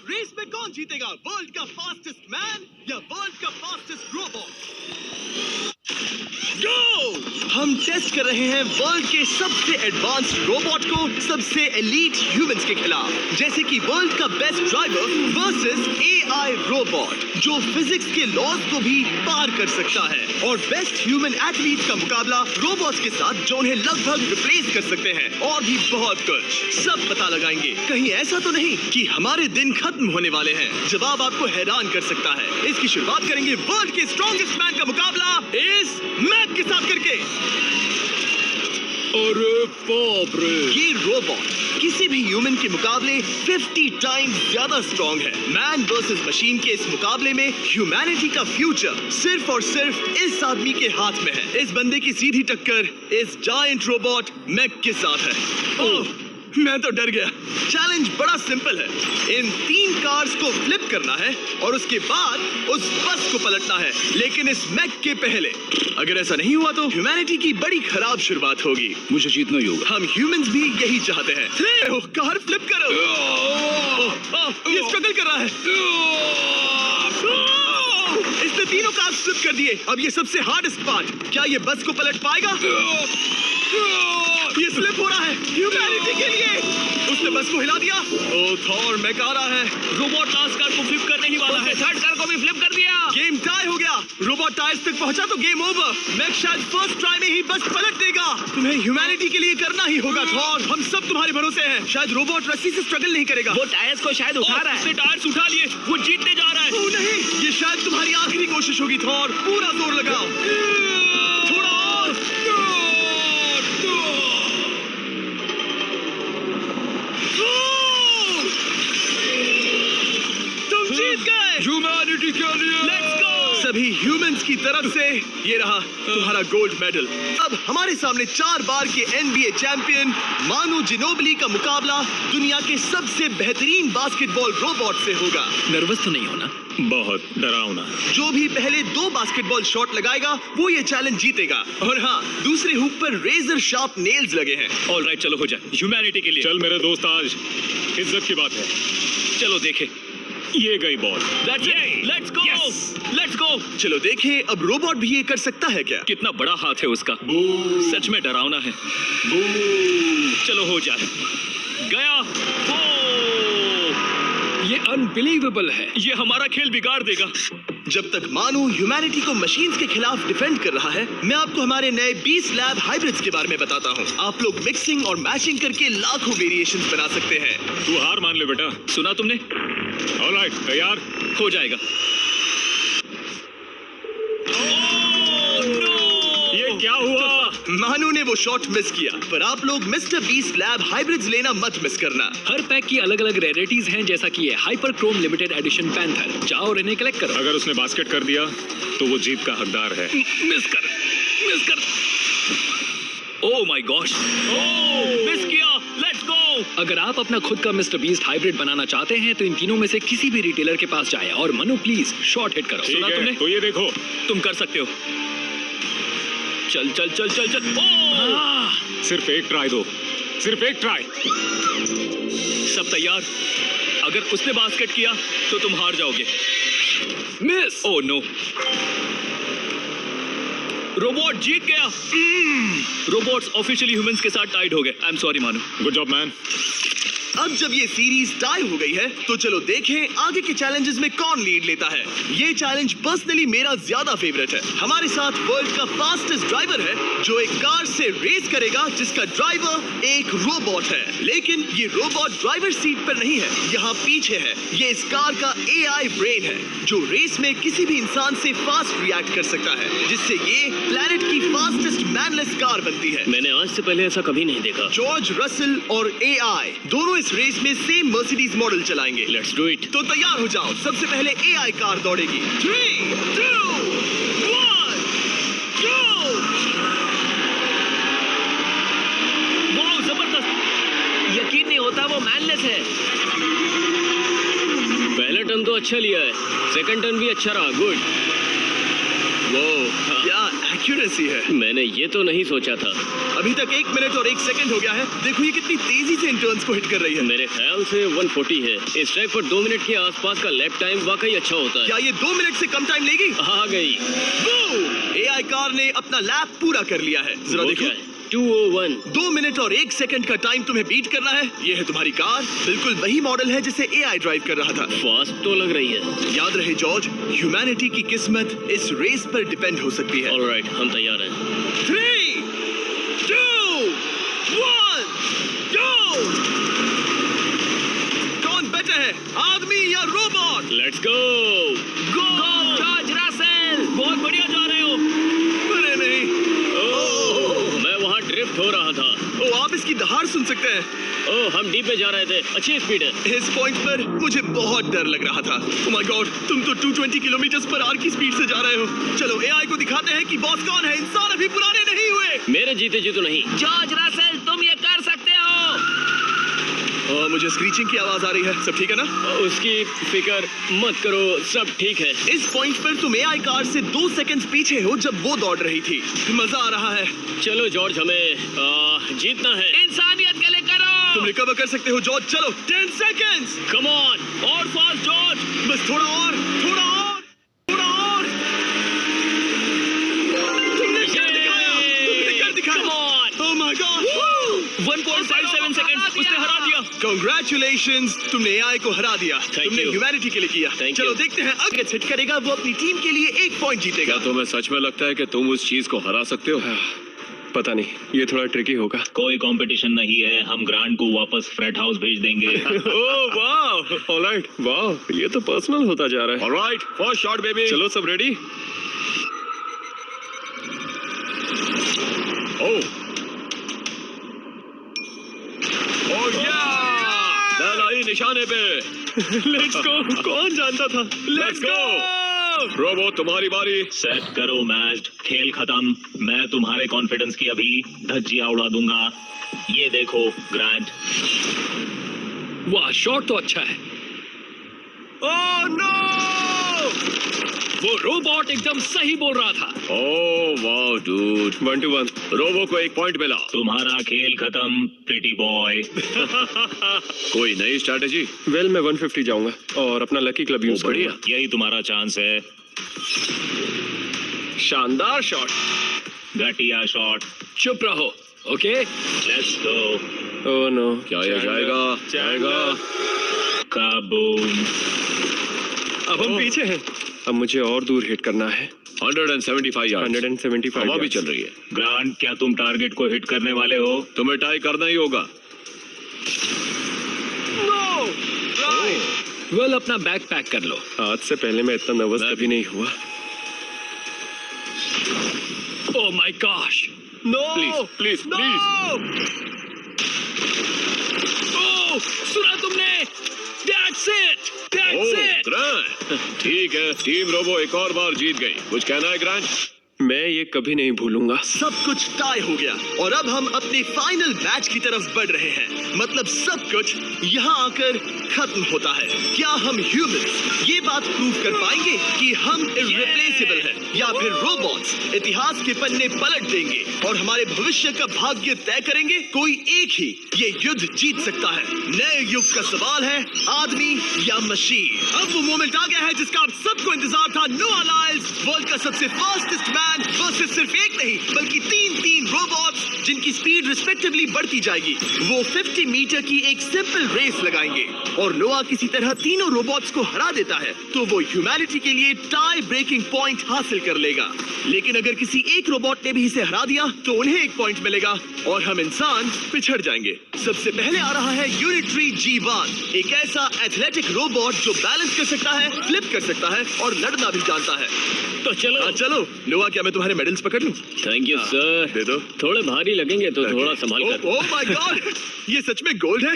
Race में कौन जीतेगा, वर्ल्ड का फास्टेस्ट मैन या वर्ल्ड का फास्टेस्ट रोबोट? गो! हम टेस्ट कर रहे हैं वर्ल्ड के सबसे एडवांस्ड रोबोट को सबसे एलीट ह्यूमंस के खिलाफ, जैसे कि वर्ल्ड का best driver versus AI robot जो फिजिक्स के लॉज को भी पार कर सकता है, और बेस्ट ह्यूमन एथलीट का मुकाबला रोबोट्स के साथ जो उन्हें लगभग रिप्लेस कर सकते हैं, और भी बहुत कुछ सब पता लगाएंगे। कहीं ऐसा तो नहीं कि हमारे दिन खत्म होने वाले हैं? जवाब आपको हैरान कर सकता है। इसकी शुरुआत करेंगे वर्ल्ड के स्ट्रॉन्गेस्ट मैन का मुकाबला इस मैक के साथ करके। अरे बाप रे! ये रोबोट किसी भी ह्यूमन के मुकाबले 50 टाइम्स ज्यादा स्ट्रॉन्ग है। मैन वर्सेस मशीन के इस मुकाबले में ह्यूमैनिटी का फ्यूचर सिर्फ और सिर्फ इस आदमी के हाथ में है। इस बंदे की सीधी टक्कर इस जायंट रोबोट मैक के साथ है। ओह, मैं तो डर गया। चैलेंज बड़ा सिंपल है। इन 3 कार्स को फ्लिप करना है और उसके बाद उस बस को पलटना है, लेकिन इस मैक के पहले। अगर ऐसा नहीं हुआ तो ह्यूमैनिटी की बड़ी खराब शुरुआत होगी। मुझे जीतना ही होगा। हम ह्यूमंस भी यही चाहते हैं। कार फ्लिप करो। ये स्ट्रगल कर रहा है। इसने तीनों कार्स फ्लिप कर दिए। अब ये सबसे हार्डेस्ट पार्ट, क्या ये बस को पलट पाएगा? ये स्लिप हो रहा है ह्यूमैनिटी के लिए। उसने बस को हिला दिया। ओ थॉर, मैक आ रहा है। रोबोट लास्ट कार को फ्लिप करने ही वाला है। थर्ड कार को भी फ्लिप कर दिया। गेम टाई हो गया। रोबोट टायर्स तक पहुंचा तो गेम ओवर। मैक शायद फर्स्ट ट्राई में ही बस पलट देगा। तुम्हें ह्यूमैनिटी के लिए करना ही होगा थॉर। हम सब तुम्हारे भरोसे हैं। शायद रोबोट रस्सी से स्ट्रगल नहीं करेगा। वो टायर्स को शायद उठा रहा है। उसने टायर्स उठा लिए। वो जीतने जा रहा है। ओ नहीं, ये शायद तुम्हारी आखिरी कोशिश होगी थॉर। पूरा जोर लगाओ। थोड़ा और। तुम जीत गए। ह्यूमैनिटी के लिए लेट्स गो। सभी ह्यूमंस की तरफ से ये रहा तुम्हारा गोल्ड मेडल। अब हमारे सामने 4 बार के NBA चैंपियन मानु जिनोबिली का मुकाबला दुनिया के सबसे बेहतरीन बास्केटबॉल रोबोट से होगा। नर्वस तो नहीं होना? बहुत डरावना। जो भी पहले 2 बास्केटबॉल शॉट लगाएगा वो ये चैलेंज जीतेगा। और हाँ, दूसरे हुप पर रेजर शार्प नेल्स लगे हैं। ऑलराइट, चलो हो जाए ह्यूमैनिटी के लिए। चल मेरे दोस्त, आज इज्जत की बात है। चलो देखें। ये गई ball. Let's go. Let's go. चलो देखें अब रोबोट भी ये कर सकता है क्या? कितना बड़ा हाथ है उसका। सच में डरावना है। चलो हो जाए। गया। ये अनबिलीवेबल है। ये हमारा खेल बिगाड़ देगा। जब तक मानु ह्यूमैनिटी को मशीन्स के खिलाफ डिफेंड कर रहा है, मैं आपको हमारे नए 20 लैब हाइब्रिड्स के बारे में बताता हूँ। आप लोग मिक्सिंग और मैचिंग करके लाखों वेरिएशंस बना सकते हैं। तू हार मान ले बेटा। सुना तुमने? ऑलराइट, तैयार? हो जाएगा। ये क्या हुआ? मानु ने वो शॉट मिस किया, पर आप लोग मिस्टर 20 लैब हाइब्रिड्स लेना मत मिस करना। हर पैक की अलग अलग रेयरिटीज हैं, जैसा कि ये hyper Chrome limited edition panther. जाओ और इन्हें कलेक्ट करो। अगर उसने बास्केट कर दिया तो वो जीत का हकदार है। मिस कर। ओह माय गॉश, मिस किया। Let's go. अगर आप अपना खुद का मिस्टर बीस्ट हाइब्रिड बनाना चाहते हैं तो इन तीनों में से किसी भी रिटेलर के पास जाएं और मनु प्लीज शॉट हिट करो। ठीक सुना है, तुमने? तो ये देखो। तुम कर सकते हो। चल। सिर्फ एक ट्राई दो, सिर्फ एक ट्राई। सब तैयार? अगर उसने बास्केट किया तो तुम हार जाओगे। मिस। ओह नो, रोबोट जीत गया। रोबोट्स ऑफिशियली ह्यूमंस के साथ टाइड हो गए। आई एम सॉरी मानु। Good job man. अब जब ये सीरीज टाई हो गई है तो चलो देखें आगे के चैलेंजेस में कौन लीड लेता है। ये चैलेंज पर्सनली मेरा ज्यादा फेवरेट है। हमारे साथ वर्ल्ड का फास्टेस्ट ड्राइवर है जो एक कार से रेस करेगा जिसका ड्राइवर एक रोबोट है, लेकिन ये रोबोट ड्राइवर सीट पर नहीं है, यहाँ पीछे है। ये इस कार का AI ब्रेन है जो रेस में किसी भी इंसान से फास्ट रिएक्ट कर सकता है, जिससे ये प्लेनेट की फास्टेस्ट मैनलेस कार बनती है। मैंने आज से पहले ऐसा कभी नहीं देखा। जॉर्ज रसल और AI दोनों इस रेस में सेम मर्सिडीज मॉडल चलाएंगे। Let's do it. तो तैयार हो जाओ। सबसे पहले AI कार दौड़ेगी। 3, 2, 1, go! वाओ, जबरदस्त। यकीन नहीं होता वो मैनलेस है। पहला टर्न तो अच्छा लिया है, सेकंड टर्न भी अच्छा रहा। गुड। वो क्या एक्यूरेसी है। मैंने ये तो नहीं सोचा था। अभी तक 1 मिनट और 1 सेकंड हो गया है। देखो ये कितनी तेजी से इन टर्न्स को हिट कर रही है। मेरे ख्याल से 140 है। इस ट्रैक पर 2 मिनट के आसपास का लैप टाइम वाकई अच्छा होता है। क्या ये 2 मिनट से कम टाइम लेगी? आ गई। एआई कार ने अपना लैप पूरा कर लिया है। जरा वो देखो, क्या है? 201। 2 मिनट और 1 सेकंड का टाइम तुम्हें बीट करना है। ये है तुम्हारी कार। बिल्कुल वही मॉडल है जिसे एआई ड्राइव कर रहा था। फास्ट तो लग रही है। याद रहे जॉर्ज, ह्यूमैनिटी की किस्मत इस रेस पर डिपेंड हो सकती है। ऑलराइट, हम तैयार हैं। 3, 2, 1, गो! कौन बेटर है, आदमी या robot? Let's go. Go George Russell, बहुत बढ़िया जा रहे हो। अरे नहीं, मैं वहाँ ड्रिफ्ट हो रहा था। आप इसकी दहाड़ सुन सकते हैं। ओह, हम डीप पे जा रहे थे। अच्छी स्पीड है। इस पॉइंट पर मुझे बहुत डर लग रहा था। ओह माय गॉड, तुम तो 220 किलोमीटर पर आवर की स्पीड से जा रहे हो। चलो एआई को दिखाते हैं कि बॉस कौन है। इंसान अभी पुराने नहीं हुए। मेरे जीते जी तो नहीं। जॉर्ज रसेल, तुम ये कर सकते हो। मुझे स्क्रीचिंग की आवाज आ रही है। सब ठीक है ना? उसकी फिक्र मत करो, सब ठीक है। इस पॉइंट पर तुम एआई कार से 2 सेकंड्स पीछे हो जब वो दौड़ रही थी। मजा आ रहा है। चलो जॉर्ज, हमें जीतना है। इंसानियत के लिए करो। तुम रिकवर कर सकते हो जॉर्ज। चलो 10 सेकंड्स। कम ऑन, और फास्ट जॉर्ज। बस थोड़ा और, थोड़ा और, थोड़ा और। तुमने कर दिखाया, तुमने कर दिखाया। Come on. Oh my God, 1.57 second, उसने हरा दिया। कांग्रेचुलेशंस, तुमने एआई को हरा दिया। तुमने you. ह्यूमैनिटी के लिए किया। Thank चलो you. देखते हैं अगर हिट करेगा वो अपनी टीम के लिए 1 पॉइंट जीतेगा। तुम्हें सच में लगता है कि तुम उस चीज को हरा सकते हो? पता नहीं, ये थोड़ा ट्रिकी होगा। कोई कंपटीशन नहीं है। हम ग्रांट को वापस फ्रेट हाउस भेज देंगे। ओह वाह, ऑलराइट, वाह, ये तो पर्सनल होता जा रहा है। Alright, first shot baby. चलो सब रेडी? ओह आई निशाने पे। Let's go. कौन जानता था? Let's go. रोबो, तुम्हारी बारी। सेट करो मैच, खेल खत्म। मैं तुम्हारे कॉन्फिडेंस की अभी धज्जियां उड़ा दूंगा। ये देखो ग्रांट। वाह, शॉट तो अच्छा है। Oh no! वो रोबोट एकदम सही बोल रहा था। ओह वाह डूड। 1 to 1। रोबो को 1 पॉइंट मिला। तुम्हारा खेल खत्म, प्रिटी बॉय। कोई नई स्ट्रैटेजी? वेल, मैं 150 जाऊंगा और अपना लकी क्लब यूज बढ़िया। करूंगा। यही तुम्हारा चांस है। शानदार शॉट। घटिया शॉट। चुप रहो, okay? Let's go. Oh no. क्या ये जाएगा? काबूम। अब हम पीछे हैं। अब मुझे और दूर हिट करना है। 175 यार्ड। 175 हवा भी yards। चल रही है। ग्रांट, क्या तुम टारगेट को हिट करने वाले हो? तुम्हें ट्राई करना ही होगा। वेल, अपना बैग पैक कर लो। आज से पहले मैं इतना नर्वस कभी नहीं हुआ। Oh my gosh. No! Please no! Oh, सुना तुमने? That's it! That's it! Grant, ठीक है, टीम रोबो एक और बार जीत गई। कुछ कहना है ग्रांट? मैं ये कभी नहीं भूलूंगा। सब कुछ टाई हो गया और अब हम अपने फाइनल मैच की तरफ बढ़ रहे हैं। मतलब सब कुछ यहाँ आकर खत्म होता है। क्या हम ह्यूमंस ये बात प्रूव कर पाएंगे कि हम इररिप्लेसेबल हैं, या फिर रोबोट्स इतिहास के पन्ने पलट देंगे और हमारे भविष्य का भाग्य तय करेंगे? कोई एक ही ये युद्ध जीत सकता है। नए युग का सवाल है, आदमी या मशीन। अब वो मोमेंट आ गया है जिसका आप सबको इंतजार था। नोआ लाइल्स, वर्ल्ड का सबसे फास्टेस्ट मैन वर्सेस सिर्फ एक नहीं बल्कि 3 रोबोट्स जिनकी स्पीड रिस्पेक्टिवली बढ़ती जाएगी। वो 50 मीटर की एक सिंपल रेस लगाएंगे और नोआ किसी तरह तीनों रोबोट्स को हरा देता है तो वो ह्यूमैनिटी के लिए टाई ब्रेकिंग पॉइंट हासिल कर लेगा। लेकिन अगर किसी एक रोबोट ने भी इसे हरा दिया तो उन्हें 1 पॉइंट मिलेगा और हम इंसान पिछड़ जाएंगे। सबसे पहले आ रहा है यूनिट्री G1, एक ऐसा एथलेटिक रोबोट जो बैलेंस कर सकता है, फ्लिप कर सकता है और लड़ना भी जानता है। तो चलो। चलो नोआ, क्या मैं तुम्हारे मेडल्स पकड़ लूं? Thank you sir. दे दो। थोड़े भारी लगेंगे तो थोड़ा संभाल कर। ओह माय गॉड, ये सच में गोल्ड है।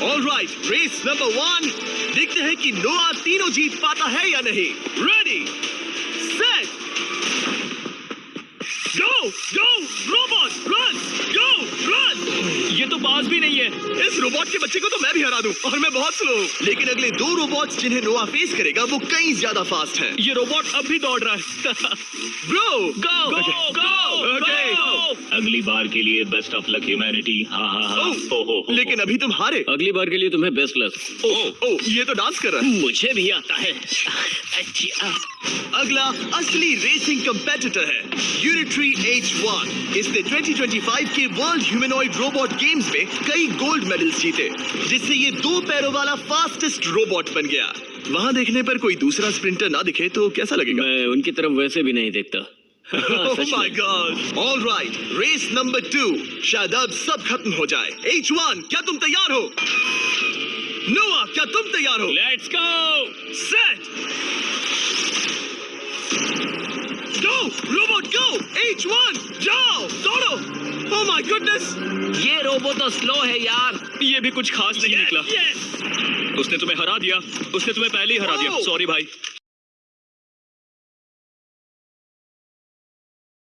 Alright, race number 1। देखते हैं कि नोआ तीनों जीत पाता है या नहीं। Ready, set, go! Go! Robot, run! Go! Run! ये तो बाज आवाज भी नहीं है। इस रोबोट के बच्चे को तो मैं भी हरा दूं और मैं बहुत स्लो हूं। लेकिन अगले 2 रोबोट्स जिन्हें नोआ फेस करेगा वो कई ज्यादा फास्ट हैं। ये रोबोट अब भी दौड़ रहा है। ब्रो गो गो गो गो। अगली बार के लिए बेस्ट ऑफ लक ह्यूमैनिटी। हाँ हाँ हाँ। ओहो, लेकिन अभी तुम हारे। अगली बार के लिए तुम्हें बेस्ट लक। ओ ये तो डांस कर रहा है। मुझे भी आता है। अगला असली रेसिंग कंपेटिटर है यूनिट्री H1। इसने 2025 के वर्ल्ड ह्यूमनॉइड रोबोट गेम्स में कई गोल्ड मेडल्स जीते, जिससे ये 2 पैरों वाला फास्टेस्ट रोबोट बन गया। वहां देखने पर कोई दूसरा स्प्रिंटर ना दिखे तो कैसा लगेगा? मैं उनकी तरफ वैसे भी नहीं देखता। Oh my God! All right, race number 2 शायद अब सब खत्म हो जाए। H1 क्या तुम तैयार हो? नोआ क्या तुम तैयार हो? Let's go. Set! Go! Robot go! H1 जाओ दौड़ो! Oh my goodness! ये रोबो तो स्लो है यार। ये भी कुछ खास नहीं निकला। उसने तुम्हें हरा दिया। उसने तुम्हें पहले ही हरा दिया। Oh! सॉरी भाई।